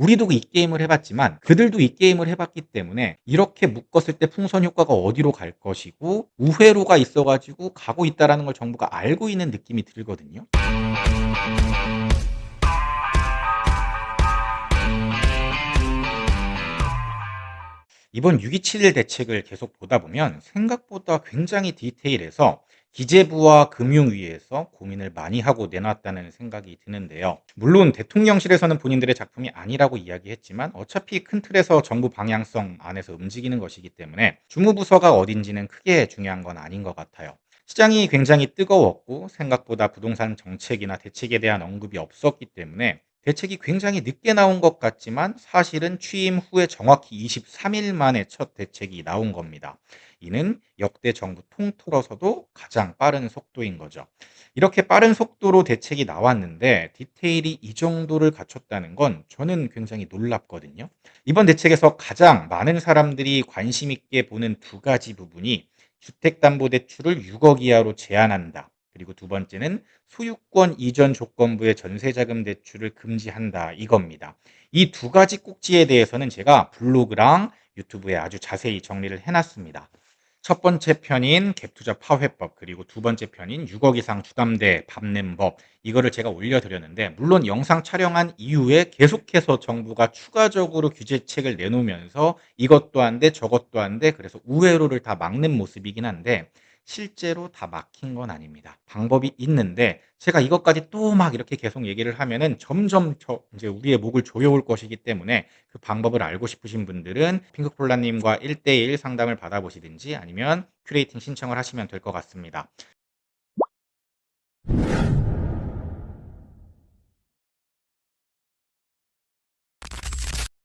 우리도 이 게임을 해봤지만 그들도 이 게임을 해봤기 때문에 이렇게 묶었을 때 풍선 효과가 어디로 갈 것이고 우회로가 있어가지고 가고 있다라는 걸 정부가 알고 있는 느낌이 들거든요. 이번 6.27 대책을 계속 보다 보면 생각보다 굉장히 디테일해서 기재부와 금융위에서 고민을 많이 하고 내놨다는 생각이 드는데요. 물론 대통령실에서는 본인들의 작품이 아니라고 이야기했지만 어차피 큰 틀에서 정부 방향성 안에서 움직이는 것이기 때문에 주무부서가 어딘지는 크게 중요한 건 아닌 것 같아요. 시장이 굉장히 뜨거웠고 생각보다 부동산 정책이나 대책에 대한 언급이 없었기 때문에 대책이 굉장히 늦게 나온 것 같지만 사실은 취임 후에 정확히 23일 만에 첫 대책이 나온 겁니다. 이는 역대 정부 통틀어서도 가장 빠른 속도인 거죠. 이렇게 빠른 속도로 대책이 나왔는데 디테일이 이 정도를 갖췄다는 건 저는 굉장히 놀랍거든요. 이번 대책에서 가장 많은 사람들이 관심 있게 보는 두 가지 부분이 주택담보대출을 6억 이하로 제한한다. 그리고 두 번째는 소유권 이전 조건부의 전세자금 대출을 금지한다 이겁니다. 이 두 가지 꼭지에 대해서는 제가 블로그랑 유튜브에 아주 자세히 정리를 해놨습니다. 첫 번째 편인 갭투자 파회법 그리고 두 번째 편인 6억 이상 주담대 밟는 법 이거를 제가 올려드렸는데 물론 영상 촬영한 이후에 계속해서 정부가 추가적으로 규제책을 내놓으면서 이것도 안 돼 저것도 안 돼 그래서 우회로를 다 막는 모습이긴 한데 실제로 다 막힌 건 아닙니다. 방법이 있는데 제가 이것까지 또 막 이렇게 계속 얘기를 하면은 점점 이제 우리의 목을 조여올 것이기 때문에 그 방법을 알고 싶으신 분들은 핑크콜라님과 1대1 상담을 받아보시든지 아니면 큐레이팅 신청을 하시면 될 것 같습니다.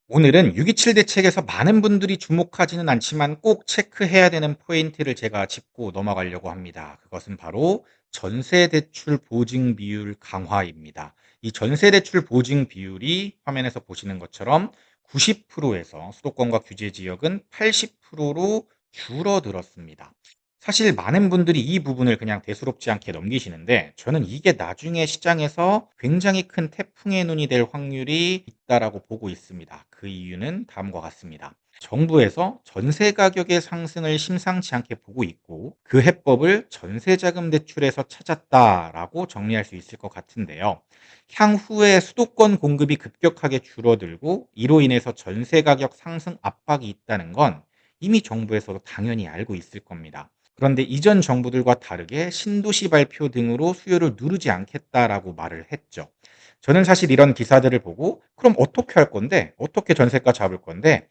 오늘은 6.27 대책에서 많은 분들이 주목하지는 않지만 꼭 체크해야 되는 포인트를 제가 짚고 넘어가려고 합니다. 그것은 바로 전세대출 보증 비율 강화입니다. 이 전세대출 보증 비율이 화면에서 보시는 것처럼 90%에서 수도권과 규제 지역은 80%로 줄어들었습니다. 사실 많은 분들이 이 부분을 그냥 대수롭지 않게 넘기시는데 저는 이게 나중에 시장에서 굉장히 큰 태풍의 눈이 될 확률이 있다라고 보고 있습니다. 그 이유는 다음과 같습니다. 정부에서 전세 가격의 상승을 심상치 않게 보고 있고 그 해법을 전세자금 대출에서 찾았다라고 정리할 수 있을 것 같은데요. 향후에 수도권 공급이 급격하게 줄어들고 이로 인해서 전세 가격 상승 압박이 있다는 건 이미 정부에서도 당연히 알고 있을 겁니다. 그런데 이전 정부들과 다르게 신도시 발표 등으로 수요를 누르지 않겠다라고 말을 했죠. 저는 사실 이런 기사들을 보고 그럼 어떻게 할 건데? 어떻게 전세가 잡을 건데?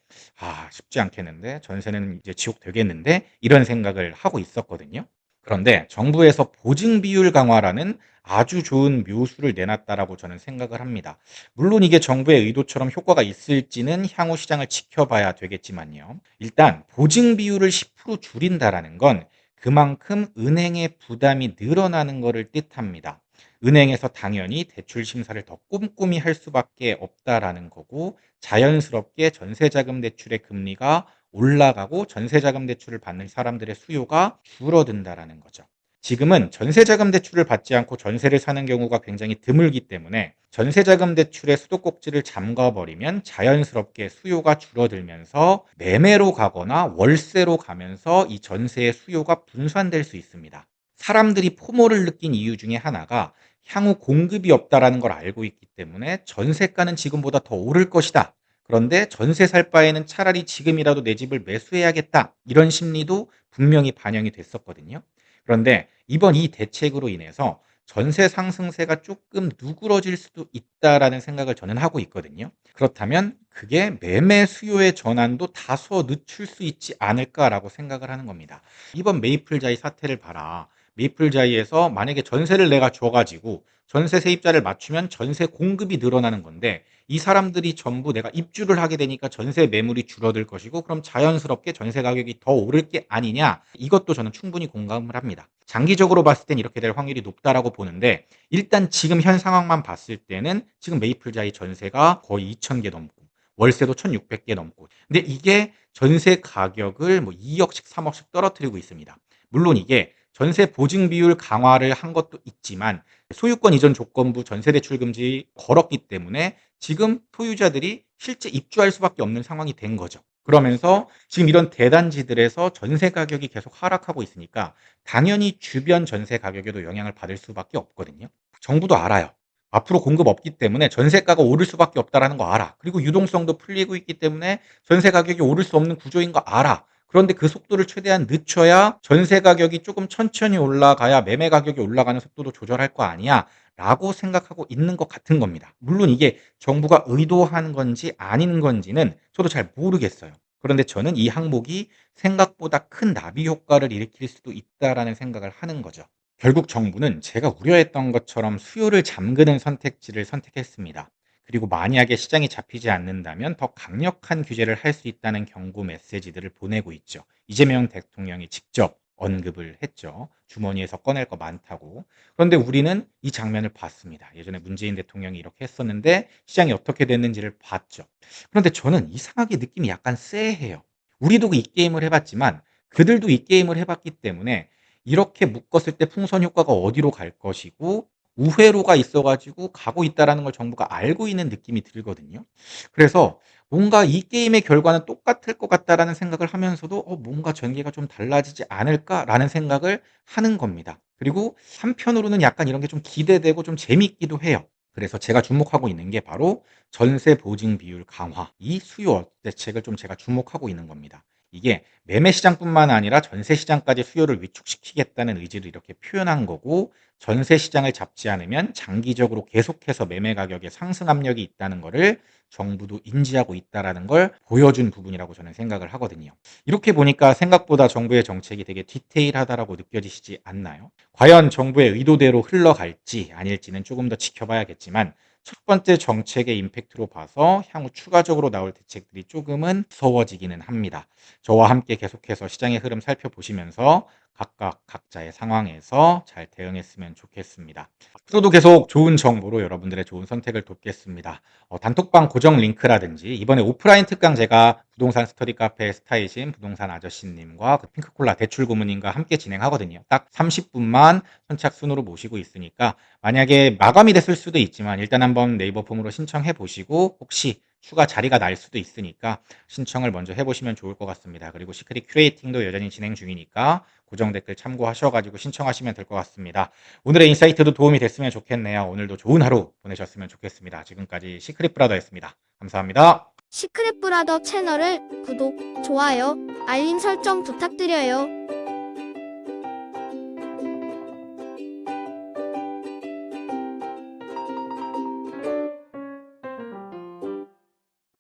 쉽지 않겠는데? 전세는 이제 지옥 되겠는데? 이런 생각을 하고 있었거든요. 그런데 정부에서 보증 비율 강화라는 아주 좋은 묘수를 내놨다라고 저는 생각을 합니다. 물론 이게 정부의 의도처럼 효과가 있을지는 향후 시장을 지켜봐야 되겠지만요. 일단 보증 비율을 10% 줄인다라는 건 그만큼 은행의 부담이 늘어나는 것을 뜻합니다. 은행에서 당연히 대출 심사를 더 꼼꼼히 할 수밖에 없다라는 거고 자연스럽게 전세자금 대출의 금리가 올라가고 전세자금 대출을 받는 사람들의 수요가 줄어든다라는 거죠. 지금은 전세자금 대출을 받지 않고 전세를 사는 경우가 굉장히 드물기 때문에 전세자금 대출의 수도꼭지를 잠가버리면 자연스럽게 수요가 줄어들면서 매매로 가거나 월세로 가면서 이 전세의 수요가 분산될 수 있습니다. 사람들이 포모를 느낀 이유 중에 하나가 향후 공급이 없다라는 걸 알고 있기 때문에 전세가는 지금보다 더 오를 것이다. 그런데 전세 살 바에는 차라리 지금이라도 내 집을 매수해야겠다. 이런 심리도 분명히 반영이 됐었거든요. 그런데 이번 이 대책으로 인해서 전세 상승세가 조금 누그러질 수도 있다라는 생각을 저는 하고 있거든요. 그렇다면 그게 매매 수요의 전환도 다소 늦출 수 있지 않을까라고 생각을 하는 겁니다. 이번 메이플자이 사태를 봐라. 메이플자이에서 만약에 전세를 내가 줘가지고 전세 세입자를 맞추면 전세 공급이 늘어나는 건데 이 사람들이 전부 내가 입주를 하게 되니까 전세 매물이 줄어들 것이고 그럼 자연스럽게 전세 가격이 더 오를 게 아니냐 이것도 저는 충분히 공감을 합니다. 장기적으로 봤을 땐 이렇게 될 확률이 높다라고 보는데 일단 지금 현 상황만 봤을 때는 지금 메이플자이 전세가 거의 2,000개 넘고 월세도 1,600개 넘고 근데 이게 전세 가격을 뭐 2억씩 3억씩 떨어뜨리고 있습니다. 물론 이게 전세 보증 비율 강화를 한 것도 있지만 소유권 이전 조건부 전세 대출 금지 걸었기 때문에 지금 소유자들이 실제 입주할 수밖에 없는 상황이 된 거죠. 그러면서 지금 이런 대단지들에서 전세 가격이 계속 하락하고 있으니까 당연히 주변 전세 가격에도 영향을 받을 수밖에 없거든요. 정부도 알아요. 앞으로 공급 없기 때문에 전세가가 오를 수밖에 없다라는 거 알아. 그리고 유동성도 풀리고 있기 때문에 전세 가격이 오를 수 없는 구조인 거 알아. 그런데 그 속도를 최대한 늦춰야 전세 가격이 조금 천천히 올라가야 매매 가격이 올라가는 속도도 조절할 거 아니야 라고 생각하고 있는 것 같은 겁니다. 물론 이게 정부가 의도한 건지 아닌 건지는 저도 잘 모르겠어요. 그런데 저는 이 항목이 생각보다 큰 나비 효과를 일으킬 수도 있다라는 생각을 하는 거죠. 결국 정부는 제가 우려했던 것처럼 수요를 잠그는 선택지를 선택했습니다. 그리고 만약에 시장이 잡히지 않는다면 더 강력한 규제를 할 수 있다는 경고 메시지들을 보내고 있죠. 이재명 대통령이 직접 언급을 했죠. 주머니에서 꺼낼 거 많다고. 그런데 우리는 이 장면을 봤습니다. 예전에 문재인 대통령이 이렇게 했었는데 시장이 어떻게 됐는지를 봤죠. 그런데 저는 이상하게 느낌이 약간 쎄해요. 우리도 이 게임을 해봤지만 그들도 이 게임을 해봤기 때문에 이렇게 묶었을 때 풍선 효과가 어디로 갈 것이고 우회로가 있어 가지고 가고 있다라는 걸 정부가 알고 있는 느낌이 들거든요. 그래서 뭔가 '이 게임의 결과는 똑같을 것 같다.'라는 생각을 하면서도 '뭔가 전개가 좀 달라지지 않을까?'라는 생각을 하는 겁니다. 그리고 한편으로는 약간 이런 게 좀 기대되고 좀 재밌기도 해요. 그래서 제가 주목하고 있는 게 바로 전세 보증 비율 강화, 이 수요 대책을 좀 제가 주목하고 있는 겁니다. 이게 매매 시장뿐만 아니라 전세 시장까지 수요를 위축시키겠다는 의지를 이렇게 표현한 거고, 전세 시장을 잡지 않으면 장기적으로 계속해서 매매 가격에 상승 압력이 있다는 거를 정부도 인지하고 있다라는 걸 보여준 부분이라고 저는 생각을 하거든요. 이렇게 보니까 생각보다 정부의 정책이 되게 디테일하다라고 느껴지시지 않나요? 과연 정부의 의도대로 흘러갈지 아닐지는 조금 더 지켜봐야겠지만, 첫 번째 정책의 임팩트로 봐서 향후 추가적으로 나올 대책들이 조금은 무서워지기는 합니다. 저와 함께 계속해서 시장의 흐름 살펴보시면서 각각 각자의 상황에서 잘 대응했으면 좋겠습니다. 앞으로도 계속 좋은 정보로 여러분들의 좋은 선택을 돕겠습니다. 단톡방 고정 링크라든지 이번에 오프라인 특강 제가 부동산 스터디 카페 스타이신 부동산 아저씨님과 그 핑크콜라 대출 고문님과 함께 진행하거든요. 딱 30분만 선착순으로 모시고 있으니까 만약에 마감이 됐을 수도 있지만 일단 한번 네이버 폼으로 신청해 보시고 혹시 추가 자리가 날 수도 있으니까 신청을 먼저 해보시면 좋을 것 같습니다. 그리고 시크릿 큐레이팅도 여전히 진행 중이니까 고정 댓글 참고하셔가지고 신청하시면 될 것 같습니다. 오늘의 인사이트도 도움이 됐으면 좋겠네요. 오늘도 좋은 하루 보내셨으면 좋겠습니다. 지금까지 시크릿 브라더였습니다. 감사합니다. 시크릿 브라더 채널을 구독, 좋아요, 알림 설정 부탁드려요.